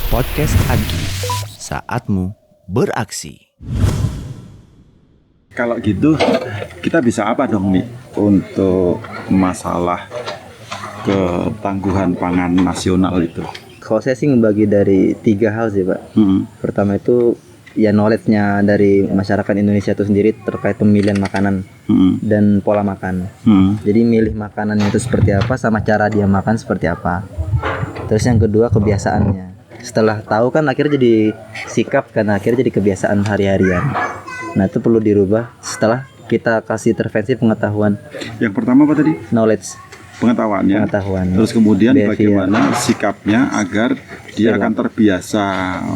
Podcast Agi, saatmu beraksi. Kalau gitu kita bisa apa dong nih untuk masalah ketangguhan pangan nasional itu? Kalau saya sih ngebagi dari 3 hal sih Pak. Pertama itu ya knowledge-nya dari masyarakat Indonesia itu sendiri terkait pemilihan makanan dan pola makan. Jadi milih makanannya itu seperti apa sama cara dia makan seperti apa. Terus yang kedua kebiasaannya. Setelah tahu kan akhirnya jadi sikap kan, akhirnya jadi kebiasaan hari-harian. Nah itu perlu dirubah setelah kita kasih intervensi pengetahuan. Yang pertama apa tadi? Knowledge. Pengetahuan. Terus kemudian bagaimana sikapnya agar dia akan terbiasa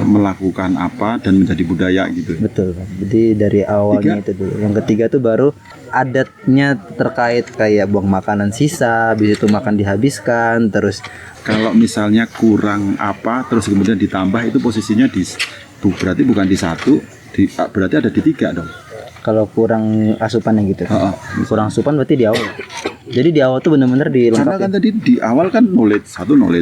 melakukan apa dan menjadi budaya gitu. Betul Pak. Jadi dari awalnya itu dulu. Yang ketiga tuh baru adatnya terkait kayak buang makanan sisa, habis itu makan dihabiskan, terus kalau misalnya kurang apa terus kemudian ditambah itu posisinya berarti bukan di 1, berarti ada di 3 dong. kalau kurang asupannya gitu. Kurang asupan berarti di awal. Jadi di awal tuh benar-benar dilengkapi. Karena kan tadi di awal kan knowledge.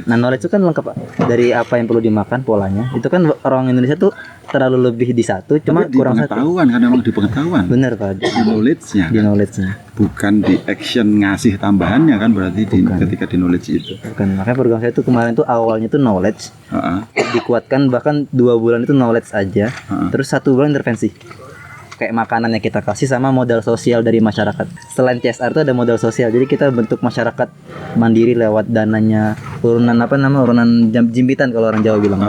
Nah knowledge itu kan lengkap Pak. Dari apa yang perlu dimakan polanya. Itu kan orang Indonesia tuh terlalu lebih di 1, cuma tapi kurang 1. Di pengetahuan kan memang di pengetahuan. Bener Pak. Di knowledge-nya. Di knowledge-nya. Bukan di action ngasih tambahannya kan berarti ketika di knowledge itu. Bukan. Makanya program saya tuh kemarin tuh awalnya tuh knowledge. Dikuatkan bahkan 2 bulan itu knowledge aja. Terus 1 bulan intervensi. Kayak makanannya kita kasih sama modal sosial dari masyarakat. Selain CSR itu ada modal sosial. Jadi kita bentuk masyarakat mandiri lewat dananya urunan jimbitan kalau orang Jawa bilang.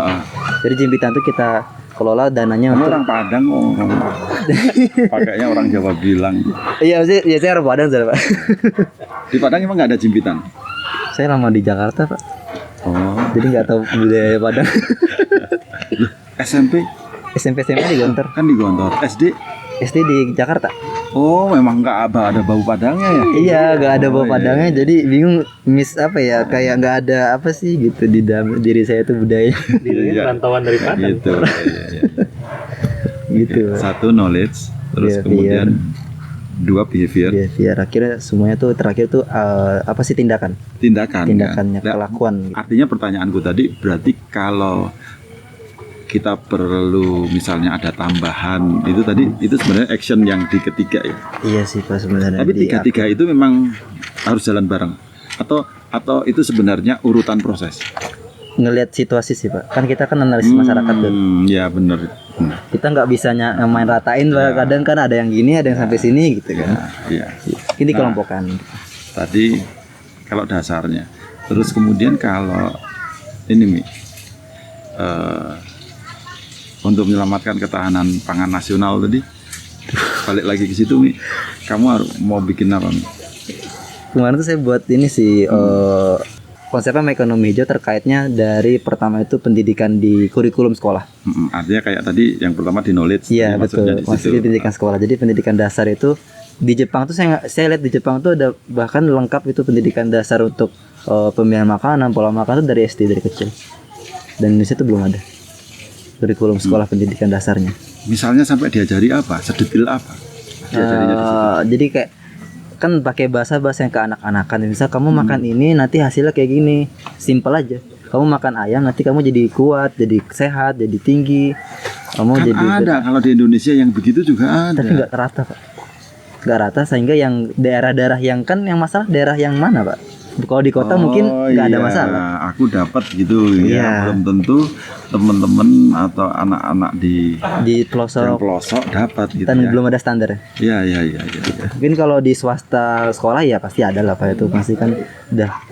Jadi jimbitan itu kita kelola dananya untuk orang Padang pakainya orang Jawa bilang. Iya sih, ya saya orang Padang Pak. Di Padang emang nggak ada jimbitan? Saya lama di Jakarta Pak. Jadi nggak tahu budaya Padang. SMP SMA di Gontor. Kan di Gontor. SD di Jakarta. Oh, memang nggak ada bau Padangnya ya? Iya, nggak ada bau Padangnya. Jadi bingung kayak nggak ada apa sih gitu di dalam diri saya tuh budaya. Dirinya perantauan dari Padang. Gitu. Gitu. 1 knowledge, terus kemudian 2 behavior. Akhirnya semuanya tuh terakhir tuh apa sih tindakannya kan? kelakuan. Gitu. Artinya pertanyaanku tadi berarti kalau kita perlu misalnya ada tambahan itu tadi itu sebenarnya action yang di ketiga ya. Iya sih Pak sebenarnya. Tapi 3 itu memang harus jalan bareng atau itu sebenarnya urutan proses. Ngelihat situasi sih Pak. Kan kita kan analisis masyarakat tuh. Ya benar. Kita nggak bisa main ratain Pak. Kadang kan ada yang gini, ada yang sampai sini gitu kan. Iya. Ini kelompokan. Tadi kalau dasarnya. Terus kemudian kalau ini untuk menyelamatkan ketahanan pangan nasional tadi, balik lagi ke situ Mi, kamu harus mau bikin apa Mi? Kemarin tuh saya buat ini sih konsepnya ekonomi hijau terkaitnya dari pertama itu pendidikan di kurikulum sekolah. Artinya kayak tadi yang pertama di knowledge. Iya betul. Masih di pendidikan sekolah. Jadi pendidikan dasar itu di Jepang tuh saya lihat di Jepang tuh ada bahkan lengkap itu pendidikan dasar untuk pemilihan makanan, pola makan itu dari SD dari kecil. Dan Indonesia itu belum ada kurikulum sekolah pendidikan dasarnya. Misalnya sampai diajari apa? Sedetil apa? Jadi kayak kan pakai bahasa yang ke anak-anakan. Misal kamu makan ini nanti hasilnya kayak gini. Simpel aja. Kamu makan ayam nanti kamu jadi kuat, jadi sehat, jadi tinggi. Kamu kan jadi ada kalau di Indonesia yang begitu juga ada. Tapi nggak rata Pak. Nggak rata sehingga yang daerah-daerah yang masalah daerah yang mana Pak? Kalau di kota mungkin nggak ada masalah. Aku dapat gitu ya. Belum tentu teman-teman atau anak-anak di pelosok dapat gitu. Dan belum ada standar. Iya. Mungkin kalau di swasta sekolah ya pasti ada lah Pak, itu pasti kan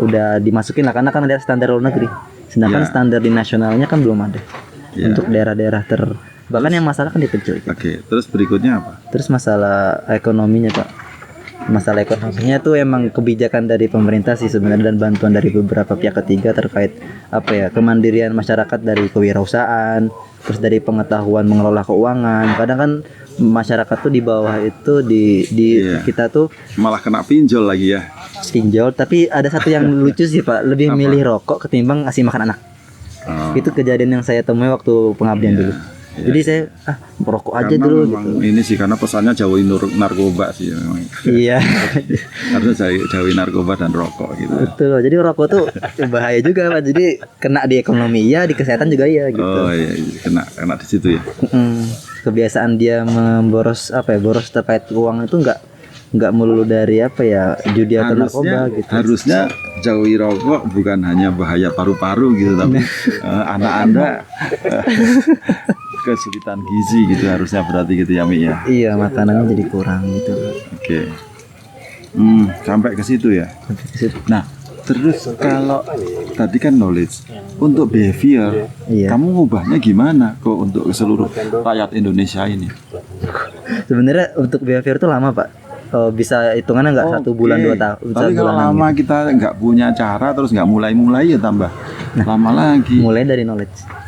udah dimasukin lah karena kan ada standar luar negeri. Sedangkan standar di nasionalnya kan belum ada. Untuk daerah-daerah bahkan yang masalah kan di kecil. Oke, terus berikutnya apa? Terus masalah ekonominya Pak. Masalah ekonominya tuh emang kebijakan dari pemerintah sih sebenarnya dan bantuan dari beberapa pihak ketiga terkait kemandirian masyarakat dari kewirausahaan, terus dari pengetahuan mengelola keuangan. Kadang kan masyarakat tuh di bawah itu kita tuh malah kena pinjol lagi ya. Pinjol, tapi ada satu yang lucu sih Pak, lebih milih rokok ketimbang ngasih makan anak. Itu kejadian yang saya temui waktu pengabdian dulu. Jadi saya merokok aja Karena dulu memang gitu. ini sih karena pesannya jauhi narkoba sih memang. Iya. Harus jauhi narkoba dan rokok gitu. Betul. Jadi rokok tuh bahaya juga Pak. Jadi kena di ekonomi ya, di kesehatan juga ya gitu. Oh iya, kena di situ ya. Kebiasaan dia boros terkait uang itu nggak melulu dari judi atau narkoba gitu. Harusnya jauhi rokok bukan hanya bahaya paru-paru gitu, tapi anak Anda kesulitan gizi gitu harusnya berarti gitu ya Mi ya. Iya, makanannya jadi kurang gitu. Oke. Sampai ke situ ya. Nah, terus kalau tadi kan knowledge untuk behavior, Iya. kamu ngubahnya gimana kok untuk seluruh rakyat Indonesia ini? Sebenarnya untuk behavior itu lama Pak. Bisa hitungannya nggak 1 bulan 2 tahun. Tapi kalau lama kita nggak punya cara terus nggak mulai ya tambah lama lagi. Mulai dari knowledge.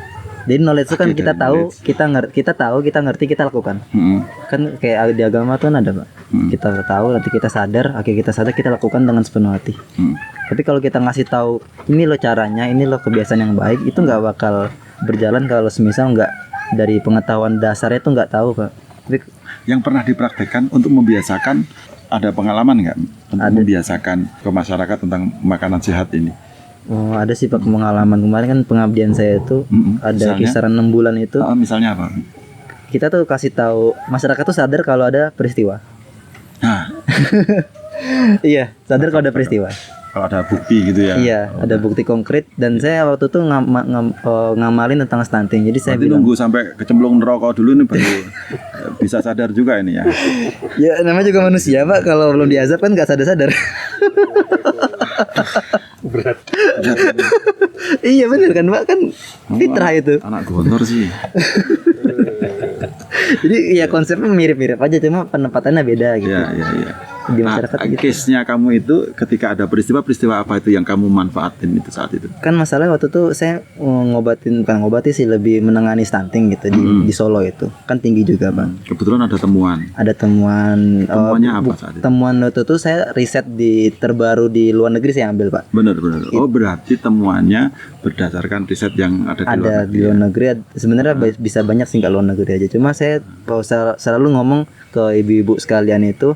Jadi knowledge itu kan Oke, kita dari tahu, knowledge. kita ngerti, kita lakukan. Kan kayak di agama tuh ada Pak. Kita tahu, nanti kita sadar, kita lakukan dengan sepenuh hati. Tapi kalau kita ngasih tahu, ini loh caranya, ini loh kebiasaan yang baik, itu nggak bakal berjalan kalau semisal nggak dari pengetahuan dasarnya itu nggak tahu Pak. Tapi Yang pernah dipraktekkan untuk membiasakan, ada pengalaman nggak untuk membiasakan ke masyarakat tentang makanan sehat ini? ada sih Pak pengalaman kemarin kan pengabdian saya itu ada Misalnya? kisaran 6 bulan itu. Misalnya apa? Kita tuh kasih tahu masyarakat tuh sadar kalau ada peristiwa. Nah, Iya, sadar kalau ada peristiwa. kalau ada bukti gitu ya. Iya, ada bukti konkret dan saya waktu itu ngamalin tentang stunting. Jadi saya Berarti bilang, nunggu sampai kecemplung rokok dulu nih baru bisa sadar juga ini ya. ya namanya juga manusia Pak, kalau belum diazab kan nggak sadar-sadar. Berat. Iya bener kan Pak, kan fitrah itu. Anak gontor sih. Jadi ya konsepnya mirip-mirip aja, cuma penempatannya beda gitu. Iya. Di Nah, masyarakat gitu. case-nya kamu itu ketika ada peristiwa apa itu yang kamu manfaatin itu saat itu? Kan masalah waktu itu saya bukan ngobati sih, lebih menangani stunting gitu di Solo itu. Kan tinggi juga Pak. Kebetulan ada temuan. Ada temuan. Temuannya apa saat itu? Temuan waktu itu saya riset terbaru di luar negeri saya ambil Pak. Benar. Oh, berarti temuannya berdasarkan riset yang ada di luar Ada negeri. di luar negeri. Sebenarnya bisa banyak sih nggak luar negeri aja. Cuma saya selalu ngomong ke ibu-ibu sekalian itu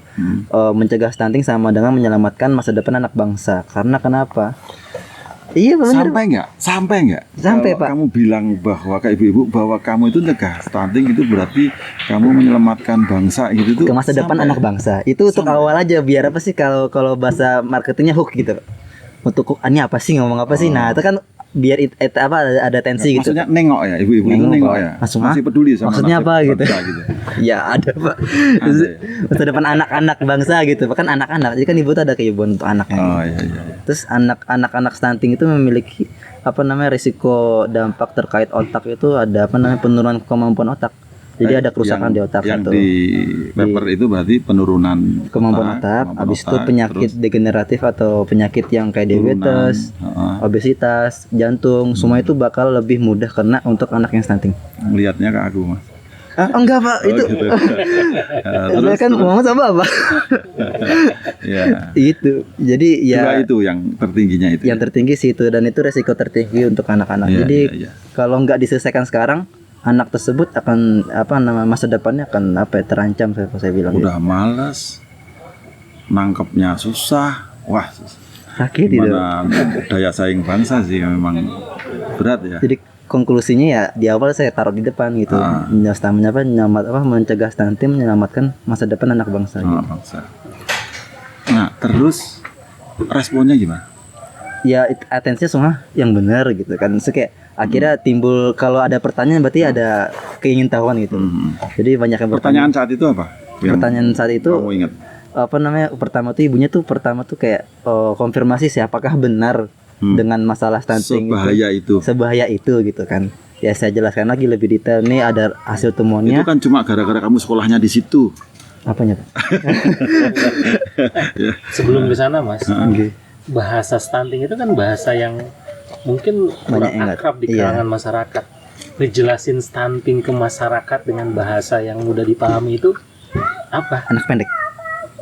mencegah stunting sama dengan menyelamatkan masa depan anak bangsa. Karena kenapa? Iya benar. Sampai nggak? Sampai, Kalau Pak. kamu bilang bahwa ke ibu-ibu bahwa kamu itu cegah stunting itu berarti kamu menyelamatkan bangsa gitu tuh. Ke masa depan sampai. anak bangsa. Itu untuk awal aja, biar apa sih kalau bahasa marketingnya hook gitu. Untuk hook, ini apa sih, ngomong apa sih? Nah, itu kan biar ada tensi gitu. Maksudnya nengok ya, ibu-ibu itu Nengok, nengok Pak. ya. Langsung, Masih peduli sama maksudnya nasib apa gitu. bangsa gitu. Ya ada Pak. Ada ya? Masa depan anak-anak bangsa gitu. Bahkan anak-anak. Jadi kan ibu tuh ada keibuan untuk anaknya. Oh iya. Terus anak-anak stunting itu memiliki risiko dampak terkait otak itu ada penurunan kemampuan otak. Jadi ada kerusakan di otak yang satu. di paper itu berarti penurunan Kemampuan otak, habis itu penyakit terus degeneratif atau penyakit yang kayak diabetes, obesitas, jantung, semua itu bakal lebih mudah kena untuk anak yang stunting. ngelihatnya ke aku mas. Enggak Pak, itu gitu. saya kan Muhammad sama apa? Ya. Itu. Jadi Dua ya itu yang tertingginya itu. yang tertinggi sih itu, dan itu resiko tertinggi untuk anak-anak. Iya, Jadi iya. kalau nggak diselesaikan sekarang, anak tersebut akan masa depannya akan terancam, saya bilang. Udah malas, nangkepnya susah, wah Sakit itu. gimana daya saing bangsa sih memang berat ya. Jadi konklusinya ya di awal saya taruh di depan gitu. Mencegah stunting, menyelamatkan masa depan anak bangsa. Anak bangsa. Nah terus responnya gimana? Ya atensinya semua yang benar gitu kan. So, kayak akhirnya timbul, kalau ada pertanyaan berarti ada keingintahuan gitu. Jadi banyak yang Pertanyaan saat itu apa? Yang Pertanyaan saat itu kamu ingat? pertama tuh ibunya tuh kayak konfirmasi sih apakah benar dengan masalah stunting sebahaya itu gitu kan. Ya saya jelaskan lagi lebih detail, nih ada hasil Itu temuannya. kan cuma gara-gara kamu sekolahnya di situ. Apanya Pak? Sebelum ke sana Mas, Oke. bahasa stunting itu kan bahasa yang mungkin Banyak kurang yang nggak- akrab di iya. kalangan masyarakat. Ngejelasin stunting ke masyarakat dengan bahasa yang mudah dipahami itu apa? Anak pendek.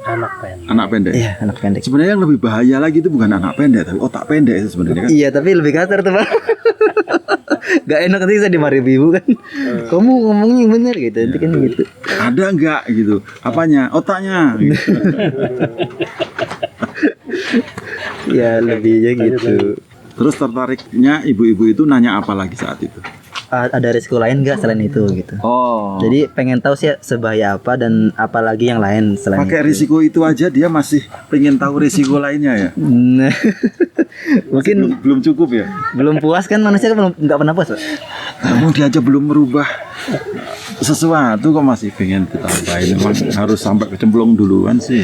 Anak pendek. Anak pendek. Iya, anak pendek. Sebenarnya yang lebih bahaya lagi itu bukan anak pendek, tapi otak pendek itu sebenarnya kan. Iya, tapi lebih kasar tuh Pak. Gak enak nanti saya dimarahin ibu kan. Kamu ngomongnya bener gitu, nanti kan gitu. Ada nggak gitu? Apanya? Otaknya. Gitu. Ya lebihnya gitu. Terus tertariknya ibu-ibu itu nanya apa lagi saat itu? Ada risiko lain nggak selain itu gitu. Oh. Jadi pengen tahu sih sebahaya apa dan apalagi yang lain selain Pakai itu. risiko itu aja dia masih pengen tahu risiko lainnya ya. Nah, mungkin Belum cukup ya. belum puas kan, manusia kan belum nggak pernah puas Pak. Kamu dia aja belum merubah sesuatu kok masih pengen ditambahin. Memang harus sampai kecemplung duluan sih.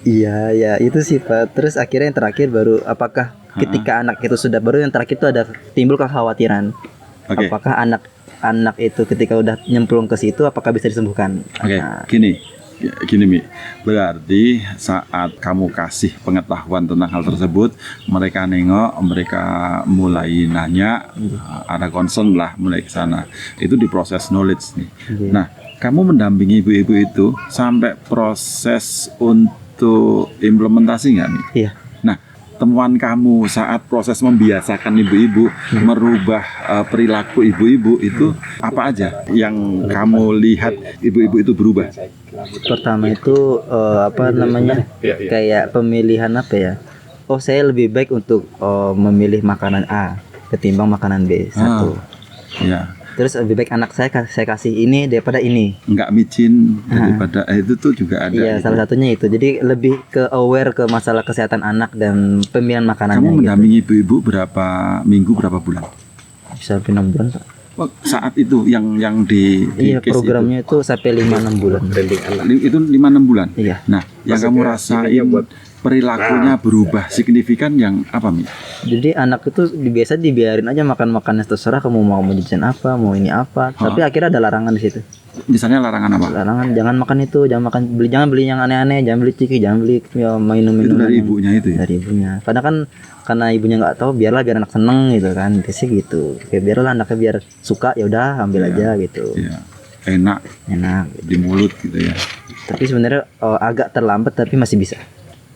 Iya ya itu sih Pak. Terus akhirnya yang terakhir baru apakah ketika anak itu sudah, baru yang terakhir itu ada timbul kekhawatiran. Oke. Apakah anak itu ketika udah nyemplung ke situ apakah bisa disembuhkan? Oke, Nah, gini Mi. Berarti saat kamu kasih pengetahuan tentang hal tersebut, mereka nengok, mereka mulai nanya, ada concern lah mulai ke sana. Itu di proses knowledge nih. Iya. Nah, kamu mendampingi ibu-ibu itu sampai proses untuk implementasi nggak Mi? iya. Nah, temuan kamu saat proses membiasakan ibu-ibu merubah perilaku ibu-ibu itu apa aja yang kamu lihat ibu-ibu itu berubah? Pertama itu apa namanya? Kayak pemilihan apa ya? Oh, saya lebih baik untuk memilih makanan A ketimbang makanan B. Satu. Ya, Terus lebih baik anak saya kasih ini daripada ini. nggak micin daripada itu tuh juga ada. Iya, gitu. salah satunya itu. Jadi lebih ke aware ke masalah kesehatan anak dan pemilihan makanannya. Kamu gitu. mendampingi ibu-ibu berapa minggu, berapa bulan? Bisa sampai 6 bulan Pak. Oh, saat itu yang di Iya, case programnya itu sampai 5-6 bulan. itu 5-6 bulan. Iya. Nah, yang kamu rasain perilakunya berubah signifikan yang apa Mi? Jadi anak itu biasa dibiarin aja makan makannya terserah, kamu mau jajan apa, mau ini apa. Tapi akhirnya ada larangan di situ. Misalnya larangan apa? Larangan jangan makan itu, jangan beli yang aneh-aneh, jangan beli ciki, jangan beli ya, Itu dari ibunya itu ya? Dari ibunya. Karena ibunya nggak tahu, biar anak seneng gitu kan. Biasanya gitu. Kayak biarlah anaknya biar suka, ya udah ambil aja gitu. Iya. Enak Enak. di mulut gitu ya. Tapi sebenarnya agak terlambat tapi masih bisa.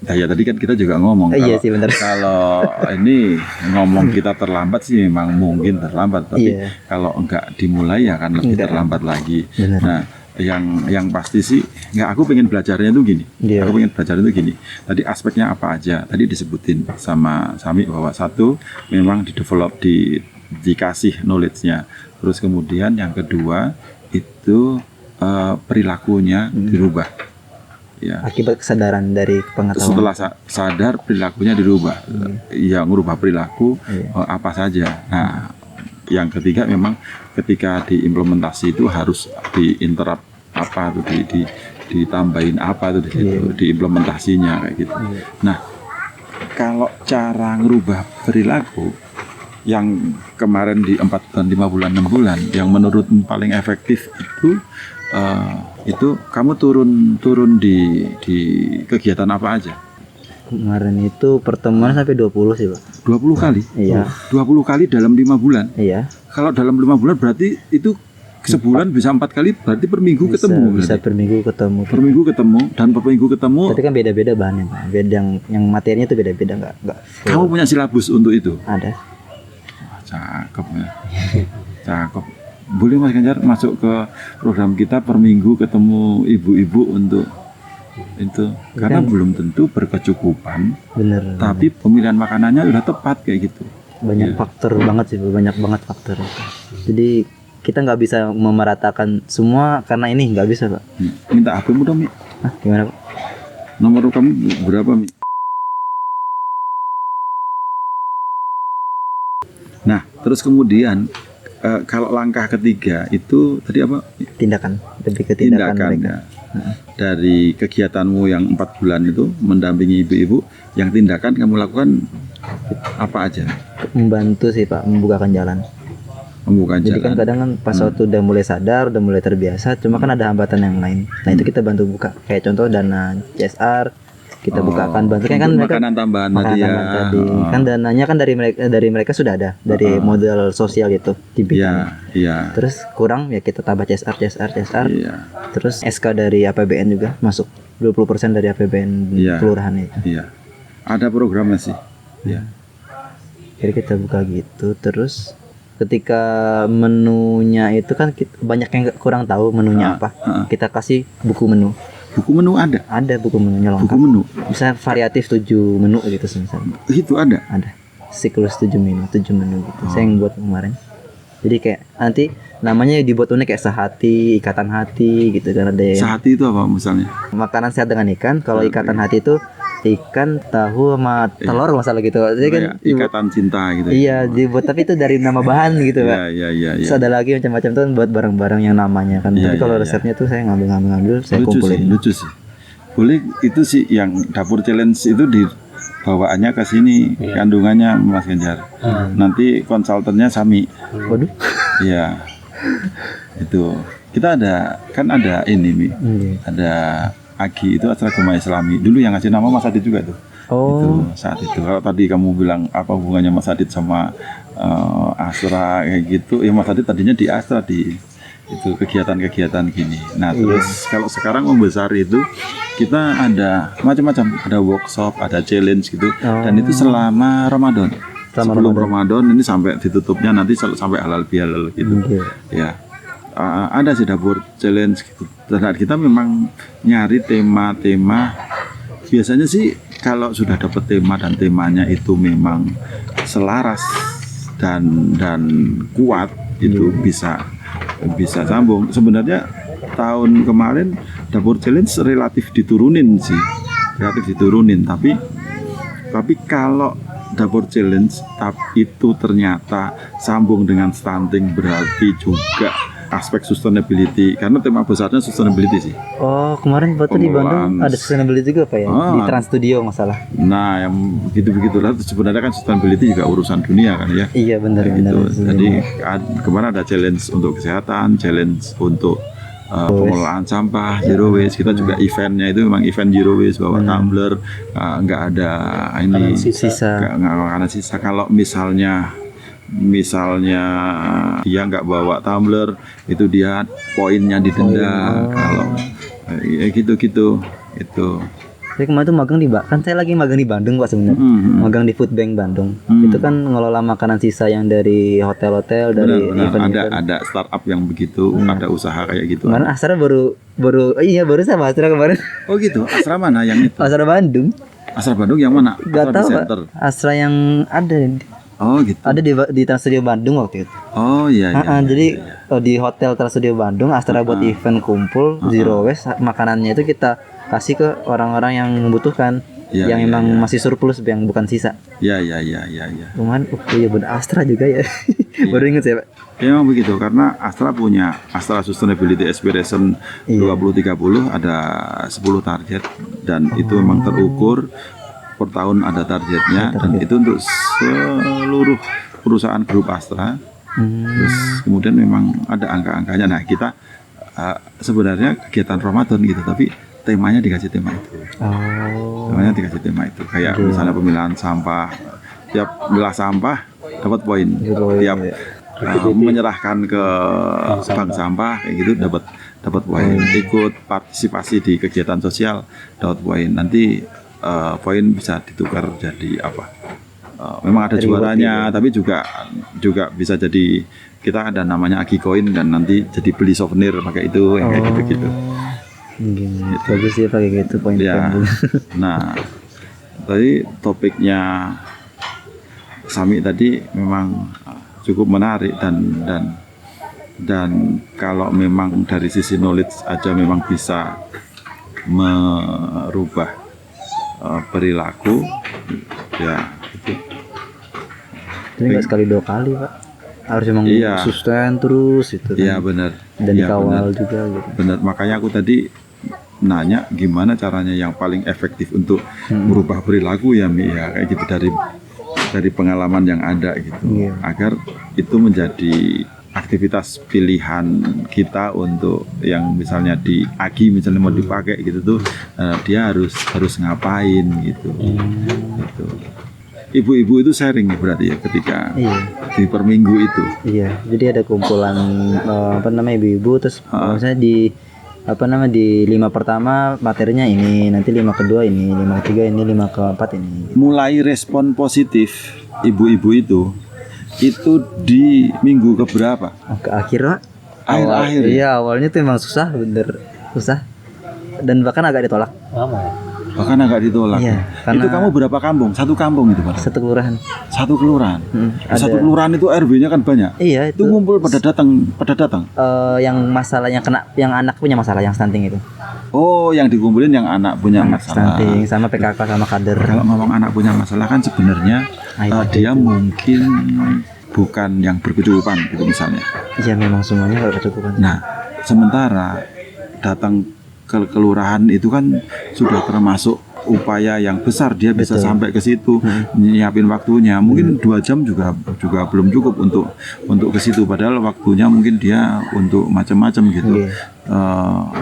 Nah, ya tadi kan kita juga ngomong Iya kalau, sih, benar. kalau ini ngomong kita terlambat sih memang mungkin terlambat, tapi Iya. kalau enggak dimulai ya akan lebih Enggak. terlambat lagi. Benar. Nah, yang pasti sih nggak, aku pengen belajarnya itu gini. Iya. Aku pengen belajar itu gini. Tadi aspeknya apa aja? Tadi disebutin sama Sami bahwa satu memang didevelop dikasih knowledge-nya. Terus kemudian yang kedua itu perilakunya dirubah. Ya. Akibat kesadaran dari pengetahuan. Setelah sadar perilakunya dirubah, ya ngubah perilaku apa saja. Nah, yang ketiga memang ketika diimplementasi itu harus diinterap apa tuh ditambahin apa tuh di situ diimplementasinya kayak gitu. Nah, kalau cara ngerubah perilaku yang kemarin di 4 bulan, 5 bulan, 6 bulan, yang menurut paling efektif itu kamu turun di kegiatan apa aja? Kemarin itu pertemuan sampai 20 sih Pak. 20 kali? Iya. 20 kali dalam 5 bulan? Iya. Kalau dalam 5 bulan berarti itu sebulan bisa 4 kali, berarti per minggu ketemu Bisa berarti? per minggu ketemu. Per minggu ketemu, dan per minggu ketemu. Tapi kan beda-beda bahannya Pak. Beda yang materinya itu beda-beda nggak. Kamu punya silabus untuk itu? Ada. Wah, cakep ya. Cakep. Boleh Mas Ganjar masuk ke program kita per minggu ketemu ibu-ibu untuk itu, karena belum tentu berkecukupan, Bener. tapi pemilihan makanannya udah tepat kayak gitu. Banyak faktor banget sih, banyak banget faktor. Jadi kita nggak bisa memeratakan semua karena ini nggak bisa Pak. Minta HP-mu dong Mi. Hah, gimana Pak? Nomor kamu berapa Mi? Nah, terus kemudian kalau langkah ketiga itu tadi apa? Tindakan, lebih ke tindakan mereka. Ya. Dari kegiatanmu yang 4 bulan itu mendampingi ibu-ibu, yang tindakan kamu lakukan apa aja? Membantu sih Pak, membukakan jalan. Membuka Jadi kan jalan. kadang kan pas waktu udah mulai sadar, udah mulai terbiasa, cuma kan ada hambatan yang lain. Nah itu kita bantu buka. Kayak contoh dana CSR, kita bukakan bantu kan Untuk mereka makanan tambahan makanan tadi ya. tambahan tadi. Kan dananya kan dari mereka sudah ada, dari model sosial gitu dibikin. Iya, iya. Terus kurang ya kita tambah CSR. Iya. Terus SK dari APBN juga masuk 20% dari APBN Iya. kelurahan itu. Iya. Ada programnya sih. Iya. Jadi kita buka gitu, terus ketika menunya itu kan banyak yang kurang tahu menunya apa. Kita kasih buku menu. Buku menu ada. Ada buku menunya lengkap. Buku menu. Bisa variatif 7 menu gitu misalnya. Itu ada. Ada. Siklus 7 menu gitu. Saya yang buat kemarin. Jadi kayak nanti namanya dibuat unik kayak sehati, ikatan hati gitu kan ada yang. Sehati itu apa misalnya? Makanan sehat dengan ikan. Kalau ikatan hati itu ikan, tahu sama telur masalah gitu. Jadi kan Ikatan cinta gitu. iya, dibuat tapi itu dari nama bahan gitu, Pak. Iya. Terus ada lagi macam-macam tuh buat barang-barang yang namanya kan. Iya, Tapi kalau iya, resepnya tuh saya ngambil, saya kumpulin. Lucu sih. Boleh itu sih yang dapur challenge itu di bawaannya ke sini, kandungannya Mas Ganjar. Nanti konsultannya Sami. Waduh. Iya. Itu. Kita ada ini Mi. Ada Agi itu acara agama Islami. Dulu yang ngasih nama Mas Adit juga tuh. Itu saat itu. Kalau tadi kamu bilang apa hubungannya Mas Adit sama Astra kayak gitu, ya Mas Adit tadinya di Astra di itu kegiatan-kegiatan gini. Nah, terus kalau sekarang membesar itu kita ada macam-macam, ada workshop, ada challenge gitu. Dan itu selama Ramadan. Sebelum Ramadan ini sampai ditutupnya nanti sampai halal bihalal gitu. Ya. Ada sih dapur challenge gitu. Dan kita memang nyari tema-tema. Biasanya sih kalau sudah dapat tema dan temanya itu memang selaras dan kuat itu bisa sambung. Sebenarnya tahun kemarin dapur challenge relatif diturunin, tapi kalau dapur challenge itu ternyata sambung dengan stunting berarti juga aspek sustainability karena tema besarnya sustainability sih. Oh, kemarin waktu di Bandung ada sustainability juga Pak ya? Di Trans Studio masalah. Nah, yang begitu-begitulah sebenarnya kan sustainability juga urusan dunia kan ya. Iya benar. Jadi kemarin ada challenge untuk kesehatan, challenge untuk pengelolaan sampah, zero waste. Kita juga eventnya itu memang event zero waste, bawa tumbler, nggak ada ini sisa. Karena sisa. Kalau misalnya dia nggak bawa tumbler itu dia poinnya didenda. Kalau gitu itu. Saya kemarin tuh magang kan saya lagi magang di Bandung Pak sebenarnya. Magang di Food Bank Bandung. Itu kan ngelola makanan sisa yang dari hotel-hotel, dari event. Ada startup yang begitu, ada usaha kayak gitu. Kemarin Astra baru sama Astra kemarin. Oh gitu. Astra mana yang itu? Astra Bandung. Astra Bandung yang mana? Gak tahu Pak. Astra yang ada. Oh gitu. Ada di Trans Studio Bandung waktu itu. Oh iya. Jadi di hotel Trans Studio Bandung Astra buat event kumpul zero waste, makanannya itu kita kasih ke orang-orang yang membutuhkan, yang memang masih surplus, yang bukan sisa. Iya. Cuman, iya benar Astra juga ya. Baru ingat saya Pak. Ya memang begitu karena Astra punya Astra Sustainability Aspiration 2030 ada 10 target dan itu memang terukur. Per tahun ada targetnya dan itu untuk seluruh perusahaan grup Astra. Terus kemudian memang ada angka-angkanya. Nah kita sebenarnya kegiatan Ramadan gitu, tapi temanya dikasih tema itu. Temanya dikasih tema itu. Kayak misalnya pemilahan sampah. Tiap milah sampah dapat poin. Tiap menyerahkan ke bank sampah kayak gitu dapat poin. Ikut partisipasi di kegiatan sosial dapat poin. Nanti poin bisa ditukar jadi apa? Memang ada juaranya, tapi juga bisa jadi kita ada namanya Agi Coin dan nanti jadi beli souvenir pakai itu yang kayak gitu-gitu. Bagus ya pakai gitu poin. Ya. Nah, tadi topiknya Sami tadi memang cukup menarik dan kalau memang dari sisi knowledge aja memang bisa merubah perilaku ya itu. Jadi nggak sekali 2 kali Pak, harus memang sustain terus itu kan. Iya benar. Dan dikawal juga gitu. Benar, makanya aku tadi nanya gimana caranya yang paling efektif untuk merubah perilaku ya Mi ya kayak gitu dari pengalaman yang ada gitu agar itu menjadi aktivitas pilihan kita untuk yang misalnya di Agi misalnya mau dipakai gitu tuh dia harus ngapain gitu. Gitu. Ibu-ibu itu sharing berarti ya ketika di per minggu itu. Iya, jadi ada kumpulan ibu-ibu terus misalnya di di 5 pertama materinya ini, nanti 5 kedua ini, 5 ketiga ini, 5 keempat ini. Mulai respon positif ibu-ibu itu itu di minggu keberapa? Ke akhir Pak. Akhir-akhir ya? Iya, awalnya tuh emang susah, bener susah. Dan bahkan agak ditolak. Lama ya? Bahkan agak ditolak. Iya, karena- Itu kamu berapa kampung? Satu kampung itu Pak? Satu kelurahan. Satu kelurahan. Satu ada- kelurahan itu RW-nya kan banyak. Iya, Itu itu ngumpul pada datang. yang masalah yang kena, yang anak punya masalah, yang stunting itu. Oh, yang dikumpulin yang anak punya Anak masalah. stunting sama PKK sama kader. Kalau ngomong anak punya masalah kan sebenarnya dia mungkin bukan yang berkecukupan gitu misalnya. Iya, memang semuanya gak kecukupan. Nah, sementara datang ke kelurahan itu kan sudah termasuk upaya yang besar, dia bisa Betul. sampai ke situ nyiapin waktunya. Mungkin 2 jam juga belum cukup untuk ke situ, padahal waktunya mungkin dia untuk macam-macam gitu. Iya.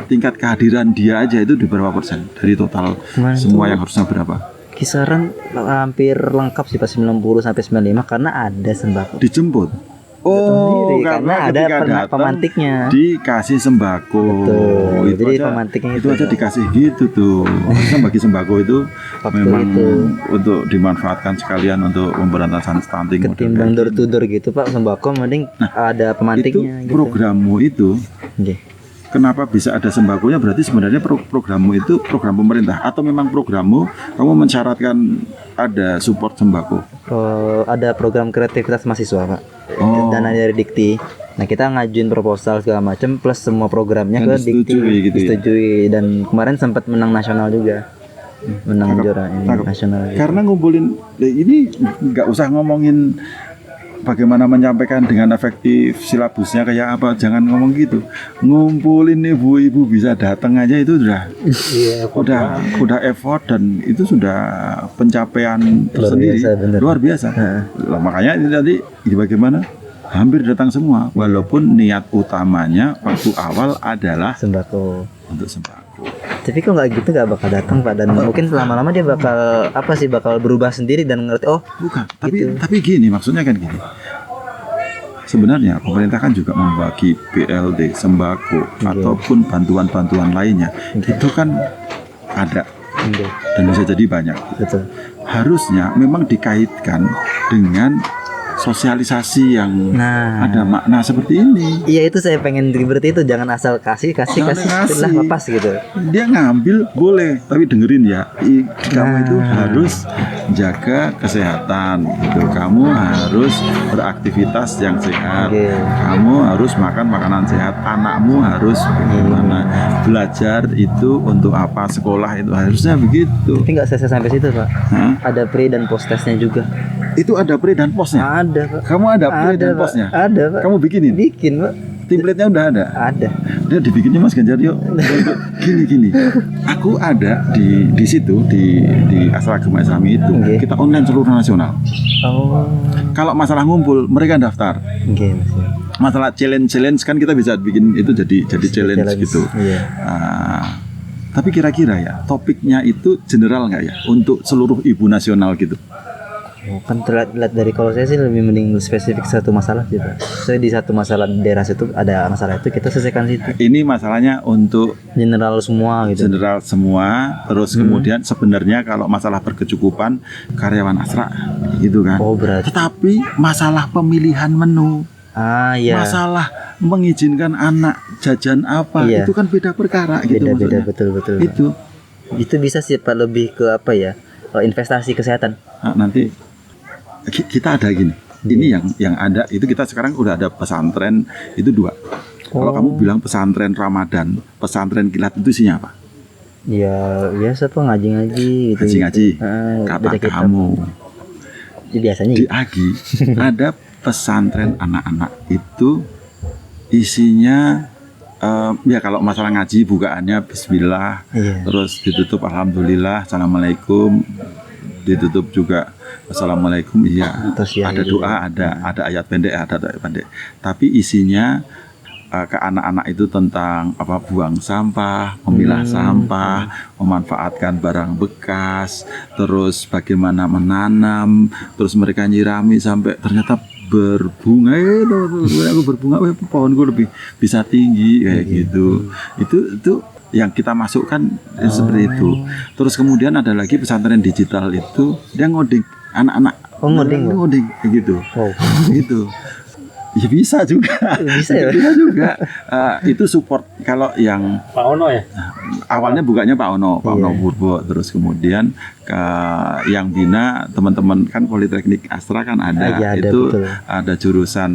Tingkat kehadiran dia aja itu di berapa persen dari total Kemarin semua tuh- yang harusnya berapa? Kisaran hampir lengkap sih pas 90 sampai 95 karena ada sembako. Dijemput. sendiri, karena ada ketika datang pemantiknya. dikasih sembako. Betul. Itu Jadi aja, pemantiknya itu itu. aja dikasih gitu tuh. Harusnya bagi sembako itu Waktu memang itu. untuk dimanfaatkan sekalian untuk pemberantasan stunting. model Ketimbang kayak door to door gitu Pak, sembako mending ada gitu. Itu pemantiknya gitu. programmu itu Oke. kenapa bisa ada sembakonya? Berarti sebenarnya programmu itu program pemerintah atau memang programmu kamu mensyaratkan ada support sembako? Ada program kreativitas mahasiswa Pak. Oh. Dana dari Dikti. Nah kita ngajuin proposal segala macam plus semua programnya Dan ke Dikti disetujui gitu ya? disetujui dan kemarin sempat menang nasional juga. Menang Cakep, juara ini cakep. nasional. Gitu. Karena ngumpulin ini nggak usah ngomongin bagaimana menyampaikan dengan efektif silabusnya kayak apa, jangan ngomong gitu. Ngumpulin ibu-ibu bisa datang aja itu Iya, udah effort dan itu sudah pencapaian tersendiri biasa, bener. luar biasa. Lah, makanya ini tadi bagaimana hampir datang semua walaupun niat utamanya waktu awal adalah Sembako. untuk sembako. Tapi kok nggak gitu nggak bakal datang Pak dan mungkin lama-lama dia bakal bakal berubah sendiri dan ngerti Bukan, Gitu. tapi gini maksudnya kan gini. Sebenarnya pemerintah kan juga membagi BLT, sembako ataupun bantuan-bantuan lainnya. Itu kan ada Oke, dan bisa jadi banyak. betul. Harusnya memang dikaitkan dengan sosialisasi yang Nah, ada makna seperti ini. iya itu saya pengen berarti itu jangan asal kasih Jangan kasih. lah lepas gitu. Dia ngambil boleh, tapi dengerin ya. Kamu itu harus jaga kesehatan gitu. Kamu harus beraktivitas yang sehat. Oke. Kamu harus makan makanan sehat. Anakmu harus bagaimana belajar itu untuk apa, sekolah itu harusnya begitu. Tapi nggak selesai sampai situ Pak. Hah? Ada pre dan post testnya juga. Itu ada pre dan postnya. Ada Pak. Kamu ada pre dan Pak. postnya. Ada Pak. Kamu bikinin. Bikin Pak. Template-nya udah ada. Ada. Dia dibikinnya Mas Ganjar yuk. Gini. Aku ada di situ di Asal Agama Islami itu. Oke. Kita online seluruh nasional. Oh. Kalau masalah ngumpul, mereka daftar. Oke, Mas. Masalah challenge kan kita bisa bikin itu jadi challenge gitu. Iya. Tapi kira-kira ya topiknya itu general nggak ya untuk seluruh ibu nasional gitu? Oh, kan terlihat dari kalau saya sih lebih mending spesifik satu masalah gitu. Saya di satu masalah daerah situ ada masalah itu kita selesaikan situ. Ini masalahnya untuk General semua gitu. general semua. Terus kemudian sebenarnya kalau masalah berkecukupan karyawan Astra gitu kan. Oh berarti. Tetapi masalah pemilihan menu, Iya. masalah mengizinkan anak jajan apa, Iya. itu kan beda perkara gitu Beda-beda maksudnya. betul. Pak. Itu Bisa sih Pak lebih ke apa ya? Investasi kesehatan. nanti kita ada gini. Ini yang ada itu kita sekarang udah ada pesantren itu 2. Kalau kamu bilang pesantren Ramadan, pesantren kilat itu isinya apa? Ya biasa Pak ngaji-ngaji gitu. Ngaji-ngaji. Baca Kata kitab. kamu Ya, biasanya di gitu. Agi ada pesantren anak-anak itu isinya ya kalau masalah ngaji bukaannya Bismillah, Iya. terus ditutup Alhamdulillah, Assalamualaikum, ditutup juga Assalamualaikum, iya. Terus ya, Ada doa, ada ayat pendek, ada ayat pendek. Tapi isinya ke anak-anak itu tentang apa buang sampah, memilah sampah, memanfaatkan barang bekas, terus bagaimana menanam, terus mereka nyirami sampai ternyata berbunga aku berbunga, pohonku lebih bisa tinggi kayak gitu. Itu yang kita masukkan seperti itu. Terus kemudian ada lagi pesantren digital itu dia ngoding anak-anak Oh, ngoding, Pak? ngoding kayak gitu. Wow. Gitu. Ya bisa juga. Bisa ya? Bisa juga. Itu support kalau yang Pak Ono ya? awalnya bukanya Pak Ono Iya. Purbo, terus kemudian ke yang bina teman-teman kan Politeknik Astra kan ada, Iya, ada, itu betul. ada jurusan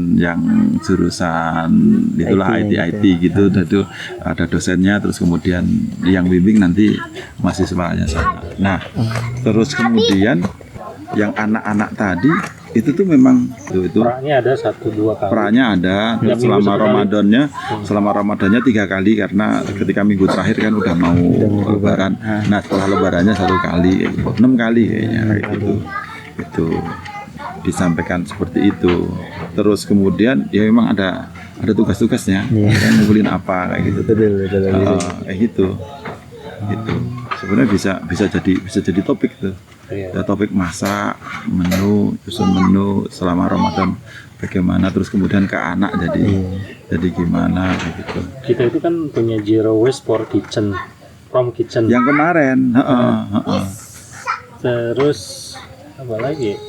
itulah IT-nya IT gitu. gitu, itu ada dosennya, terus kemudian yang bimbing nanti mahasiswanya sana. Nah, terus kemudian yang anak-anak tadi itu tuh memang itu Peraknya ada 1-2 kali. perannya ada Tiap minggu selama satu kali. Ramadannya, selama Ramadannya 3 kali karena ketika minggu terakhir kan udah mau Lebaran. Nah setelah Lebarannya 1 kali, 6 kali kayaknya kayak gitu. Itu disampaikan seperti itu. Terus kemudian ya memang ada tugas-tugasnya, kan ngumpulin apa kayak gitu. Betul. Kayak gitu. Gitu. Sebenarnya bisa jadi topik tuh. Iya. Ya, topik masak, susun menu selama Ramadan bagaimana, terus kemudian ke anak jadi gimana gitu. Kita itu kan punya Zero Waste for Kitchen, from Kitchen. Yang kemarin, Terus apa lagi?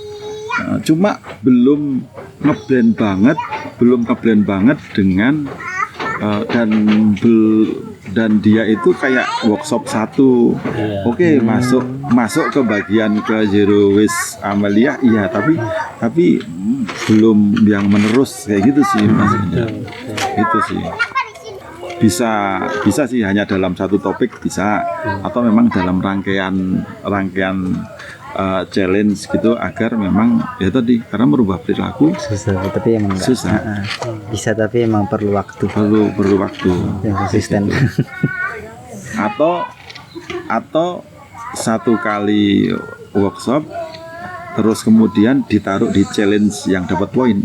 cuma belum ngeblend banget dengan dan dia itu kayak workshop satu. Iya. Oke, masuk ke bagian ke Zero Waste Amelia, iya, tapi belum yang menerus kayak gitu sih maksudnya. Itu sih. Bisa sih hanya dalam satu topik bisa, atau memang dalam rangkaian challenge gitu, agar memang ya tadi karena merubah perilaku Susah, tapi emang enggak. susah, Bisa, tapi emang perlu waktu perlu waktu. yang konsisten. atau 1 kali workshop terus kemudian ditaruh di challenge yang dapat poin.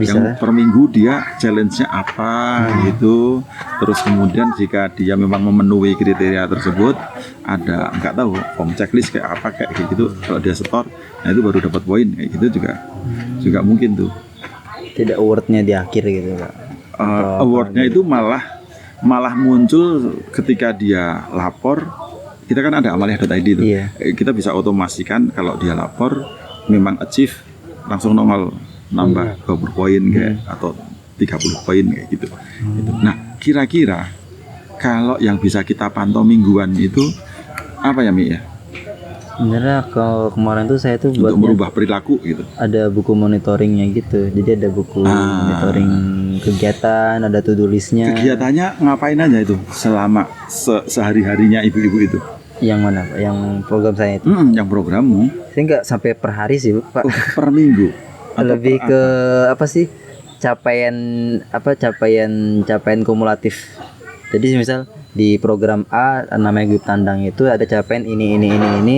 Bisa. Yang per minggu dia challenge-nya apa gitu. Terus kemudian jika dia memang memenuhi kriteria tersebut, ada nggak tahu form checklist kayak apa kayak gitu. Kalau dia setor, nah itu baru dapat poin kayak gitu juga mungkin tuh. Tidak award-nya di akhir gitu, Pak. Award-nya itu malah muncul ketika dia lapor. Kita kan ada amaliyah.id itu. Iya. Kita bisa otomasikan kalau dia lapor memang achieve langsung nongol nambah 20 poin kayak atau 30 poin kayak gitu. Gitu. Nah, kira-kira kalau yang bisa kita pantau mingguan itu apa ya, Mi ya? Sebenarnya kalau kemarin tuh saya tuh Untuk buatnya merubah perilaku gitu. ada buku monitoringnya gitu. Jadi ada buku monitoring kegiatan, ada to-do listnya. Kegiatannya ngapain aja itu selama sehari-harinya ibu-ibu itu? Yang mana, Pak? Yang program saya itu. Yang programmu Saya nggak sampai per hari sih, Pak. per minggu. Atau Lebih per ke apa sih? Capaian kumulatif. Jadi misal di program A namanya grup tandang itu ada capaian ini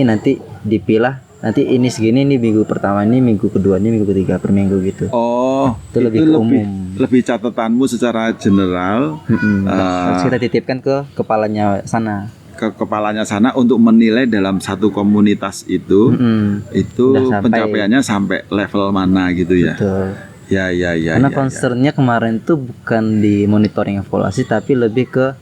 nanti dipilah, nanti ini segini, ini minggu pertama, ini minggu kedua, ini minggu ketiga, per minggu gitu. Oh, Itu lebih ke umum. lebih catatanmu secara general Harus kita titipkan ke kepalanya sana. ke kepalanya sana untuk menilai dalam satu komunitas itu Udah sampai. pencapaiannya sampai level mana gitu ya. Betul. Ya. Karena concernnya kemarin tuh bukan di monitoring evaluasi, tapi lebih ke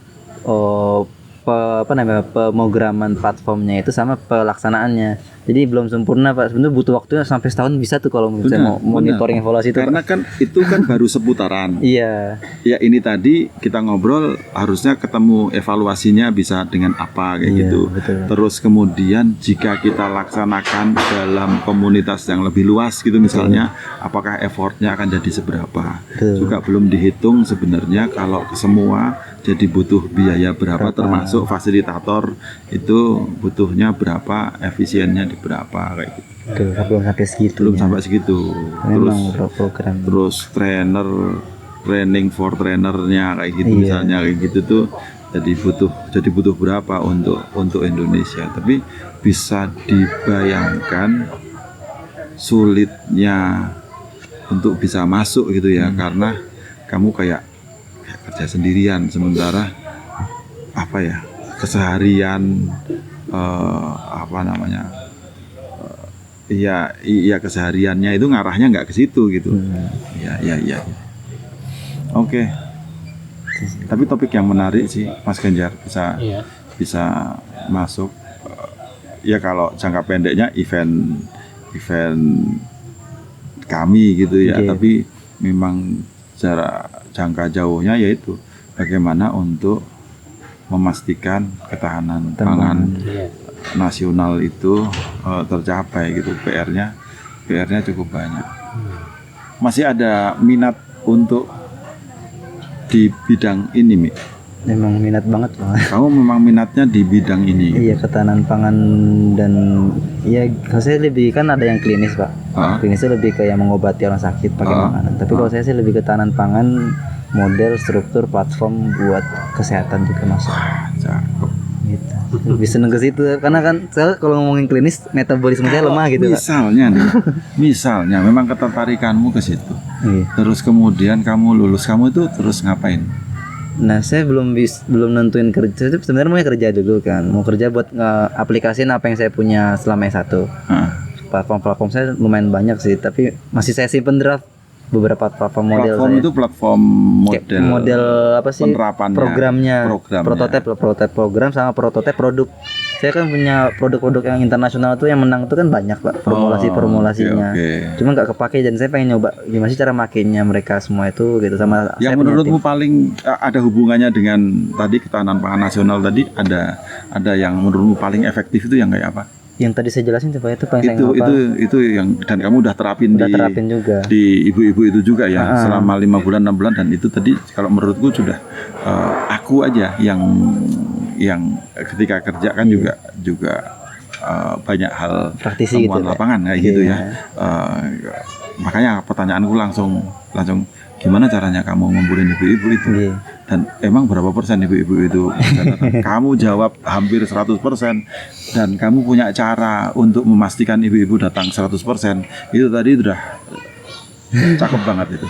pemrograman platformnya itu sama pelaksanaannya. Jadi belum sempurna, Pak. Sebenarnya butuh waktunya sampai setahun bisa tuh kalau misalnya mau monitoring evaluasi itu, Karena Pak. kan itu kan baru seputaran. Iya. Ya ini tadi kita ngobrol harusnya ketemu evaluasinya bisa dengan apa kayak Iya, gitu. betul. Terus kemudian jika kita laksanakan dalam komunitas yang lebih luas gitu misalnya, apakah effortnya akan jadi seberapa? Betul. Juga belum dihitung sebenarnya kalau semua jadi butuh biaya berapa, termasuk fasilitator itu butuhnya berapa, efisiennya di berapa kayak gitu. Betul, belum sampai segitu. Belum sampai segitu. Memang program. Terus training for trainernya kayak gitu Iya. misalnya kayak gitu tuh jadi butuh berapa untuk Indonesia. Tapi bisa dibayangkan sulitnya untuk bisa masuk gitu ya, karena kamu kayak kerja sendirian, sementara apa ya, keseharian iya kesehariannya itu ngarahnya nggak ke situ gitu. Iya. Oke. Tapi topik yang menarik sih, Mas Ganjar, bisa masuk. Ya kalau jangka pendeknya event kami gitu ya, Oke. tapi memang secara jangka jauhnya yaitu bagaimana untuk memastikan ketahanan pangan Iya. nasional itu tercapai gitu. PR-nya cukup banyak. Masih ada minat untuk di bidang ini, Mi? Memang minat banget Pak. Kamu memang minatnya di bidang ini. Iya, ketahanan pangan dan ya saya lebih kan ada yang klinis Pak. Ah. Klinisnya lebih kayak mengobati orang sakit pakai makanan. Tapi kalau saya sih lebih ketahanan pangan, model, struktur, platform buat kesehatan juga masuk. Cakep. Gitu. Lebih seneng ke situ karena kan saya kalau ngomongin klinis metabolisme saya lemah gitu Pak. Misalnya memang ketertarikanmu ke situ. Iya. Terus kemudian kamu lulus, kamu itu terus ngapain? Nah, saya belum nentuin kerja. Itu sebenarnya mau kerja dulu kan. Mau kerja buat aplikasiin apa yang saya punya selama S1. Hah. Platform saya lumayan banyak sih, tapi masih saya simpen draft beberapa platform model Platform saya. itu platform Kayak model model apa sih? penerapannya, Programnya. Prototipe program sama prototipe produk. Saya kan punya produk-produk yang internasional tuh yang menang tuh kan banyak Pak, formulasinya. Oke. Cuma nggak kepake dan saya pengen nyoba gimana sih cara makainya mereka semua itu gitu sama Yang saya punya menurutmu tim. paling ada hubungannya dengan tadi ketahanan pangan nasional tadi, ada yang menurutmu paling efektif itu yang kayak apa? Yang tadi saya jelasin coba itu paling saya ngapal. Itu yang dan kamu udah terapin juga. di ibu-ibu itu juga ya selama 5 bulan 6 bulan, dan itu tadi kalau menurutku sudah aku aja yang ketika kerja kan juga banyak hal Praktisi temuan gitu, lapangan kayak Iya. gitu ya. Makanya pertanyaanku langsung gimana caranya kamu ngumpulin ibu-ibu itu? Iya. Dan emang berapa persen ibu-ibu itu bisa datang? Kamu jawab hampir 100%, dan kamu punya cara untuk memastikan ibu-ibu datang 100%. Itu tadi udah cakep banget itu.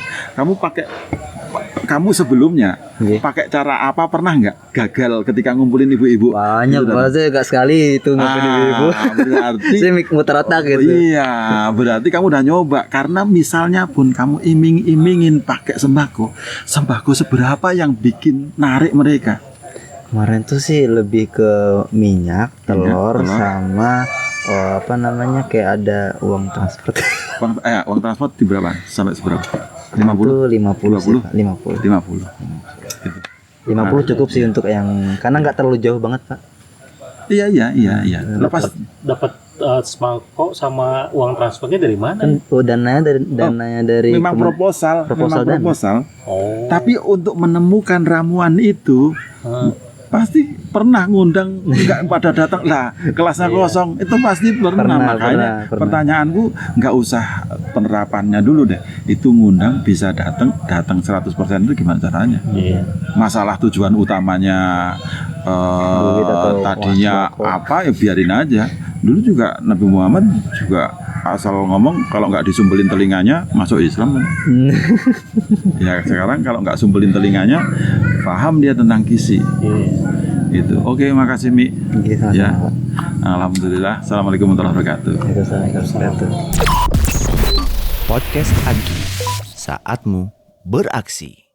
Kamu sebelumnya Iya. pakai cara apa, pernah nggak gagal ketika ngumpulin ibu-ibu? Banyak Itu Pak, saya gak sekali itu ngumpulin ibu-ibu. Berarti Saya muter otak gitu. Iya, berarti kamu udah nyoba. Karena misalnya pun kamu iming-imingin pakai sembako seberapa yang bikin narik mereka? Kemarin tuh sih lebih ke minyak, telur. sama apa namanya kayak ada uang transport. Uang transport di berapa? Sampai seberapa? Itu 50 sih, 20? Pak. 50. 50. Gitu. 50 cukup sih untuk yang karena nggak terlalu jauh banget Pak. Iya. Lepas Dapat sembako sama uang transportnya dari mana? Kan dananya dari memang proposal. dana. Oh. Tapi untuk menemukan ramuan itu pasti pernah ngundang, nggak pada datang lah, kelasnya kosong, itu pasti pernah. Makanya pernah. pertanyaanku nggak usah penerapannya dulu deh, itu ngundang bisa datang 100% itu gimana caranya? Iya. Masalah tujuan utamanya Duit atau tadinya sembako. apa ya biarin aja. Dulu juga Nabi Muhammad juga asal ngomong kalau nggak disumbelin telinganya masuk Islam. Ya sekarang kalau nggak sumbelin telinganya paham dia tentang gizi. Iya. Itu. Oke, makasih Mi. Gitu, Ya. Pak. Alhamdulillah. Assalamualaikum warahmatullahi wabarakatuh. Waalaikumsalam. Podcast Agi, saatmu beraksi.